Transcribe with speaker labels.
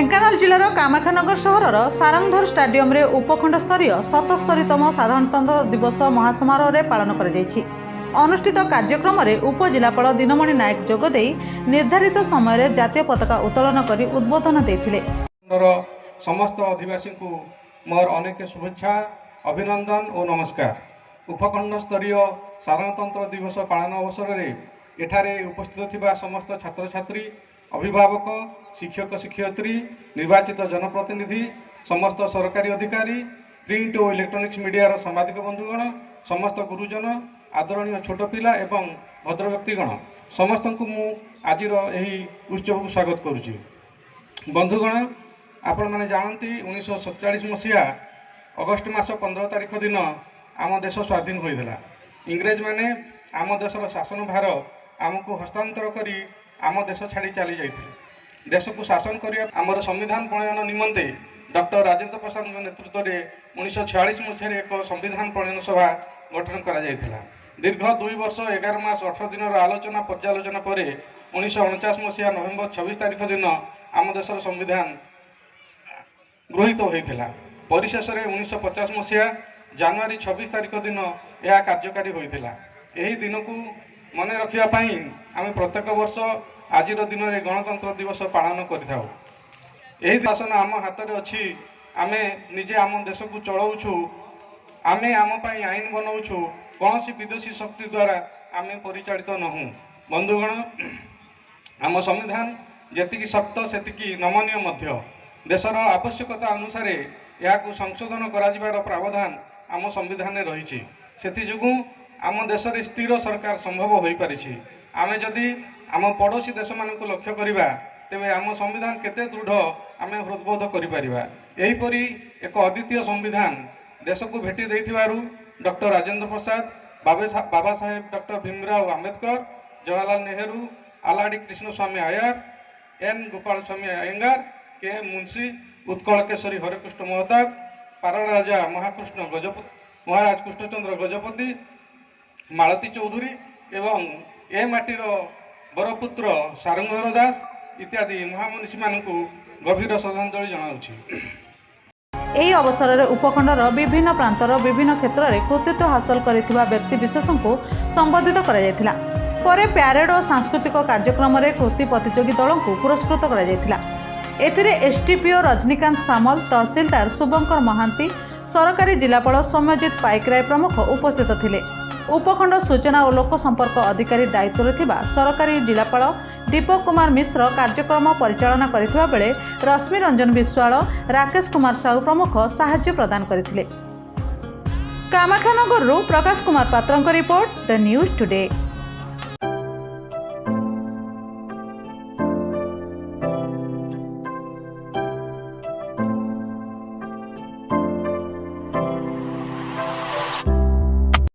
Speaker 1: ढेंकानाल जिलार कामाख्यानगर सहर सारंगधर स्टाडियम रे उपखंड स्तरीय 77तम साधारणतंत्र दिवस महासमारोह पालन कर अनुष्ठित कार्यक्रम में उपजिलापाल दिनमणि नायक जोगदे निर्धारित समय जातीय पताका उत्तोलन कर उद्बोधन देते।
Speaker 2: समस्त आदिवासी को मोर अनेक शुभेच्छा अभिनंदन और नमस्कार। उपखंड स्तरीय साधारणतंत्र दिवस पालन अवसर में एठारे उपस्थित थिबा समस्त छात्र छात्री अभिभावक शिक्षक शिक्षयित्री निर्वाचित जनप्रतिनिधि समस्त सरकारी अधिकारी प्रिंट और इलेक्ट्रोनिक्स मीडिया सांबादिक बंधुगण समस्त गुरुजन आदरणीय छोट पिला एवं भद्र व्यक्तिगण समस्त को मु आज उत्सव को स्वागत करुच्ची। बंधुगण आपण मैंने जानती 1947 मसीहा अगस्ट मास 15 तारिख दिन आम देश स्वाधीन होता। इंग्रेज मैंने आम देशर शासन भार आमको हस्तांतर करी आम देश छाड़ी चली जाते। देश को शासन करिया आमर संविधान प्रणयन निमंते डॉक्टर राजेंद्र प्रसाद नेतृत्व में 1946 मसीह एक संविधान प्रणयन सभा गठन करा जायथिला। दीर्घ 2 वर्ष 11 मास 18 दिन आलोचना पर्यालोचना पर 1949 मसीहा नवेम्बर 26 तारिख दिन आम देशर संविधान गृहीत होता। परिशेष में 1950 मसीहा जनवरी 26 तारिख दिन यह कार्यकारी होता। यही दिन को मन रखापी आम प्रत्येक वर्ष आज दिन में गणतंत्र दिवस पालन करें। यही शासन आम हाथ में अच्छी आम निजे आम देश को चलाऊँ आम आमपाई आईन बनाऊँ कौन विदेशी शक्ति द्वारा आम परिचालित नहूँ। बंधुगण आम संविधान जी शक्त से नमनीय देशर आवश्यकता अनुसार या संशोधन कर प्रावधान आम संविधान रही से आम देश में स्थिर सरकार संभव हो पारी। आम जदि आम पड़ोशी देश मान लक्ष्य करवा तेरे आम संविधान केते दृढ़ आम हृदबोध करीपरी एक अद्वितीय संविधान देश को भेटी देथिबारु डॉक्टर राजेंद्र प्रसाद बाबा साहेब डॉक्टर भीमराव आंबेडकर जवाहरलाल नेहरू आलाडी कृष्ण स्वामी आयर एन गोपाल स्वामी अयंगार के मुंशी उत्कल केशरी हरिकृष्ण महताब पारण राजा महाकृष्ण गजपति महाराज कृष्णचंद्र गजपति मालती चौधरी एवं ए माटीर बरपुत्र सारंगधर दास इत्यादि महामनीषी मानक गभीर श्रद्धांजलि जनाऊँ।
Speaker 1: ଏହି ଅବସରରେ ଉପଖଣ୍ଡର ବିଭିନ୍ନ ପ୍ରାନ୍ତର ବିଭିନ୍ନ କ୍ଷେତ୍ରରେ କୃତିତ୍ୱ ହାସଲ କରିଥିବା ବ୍ୟକ୍ତି ବିଶେଷଙ୍କୁ ସମ୍ବୋଧିତ କରାଯାଇଥିଲା। ପରେ ପ୍ୟାରେଡ୍ ଓ ସାଂସ୍କୃତିକ କାର୍ଯ୍ୟକ୍ରମରେ କୃତି ପ୍ରତିଯୋଗୀ ଦଳଙ୍କୁ ପୁରସ୍କୃତ କରାଯାଇଥିଲା। ଏଥିରେ ଏସଡିପିଓ ରଜନୀକାନ୍ତ ସାମଲ, ତହସିଲଦାର ଶୁଭଙ୍କର ମହାନ୍ତି, ସରକାରୀ ଜିଲ୍ଲାପାଳ ସୌମ୍ୟଜିତ ପାଇକରାୟ ପ୍ରମୁଖ ଉପସ୍ଥିତ ଥିଲେ। उपखंड सूचना और लोक संपर्क अधिकारी दायित्व थिबा सरकारी जिलापाल दीपक कुमार मिश्र कार्यक्रम परिचालना करथिबा बेले रश्मि रंजन विश्वाल, राकेश कुमार साहू प्रमुख साहाय्य प्रदान करथिले। कामाख्यानगररू प्रकाश कुमार पात्रଙ୍କ रिपोर्ट द न्यूज टुडे।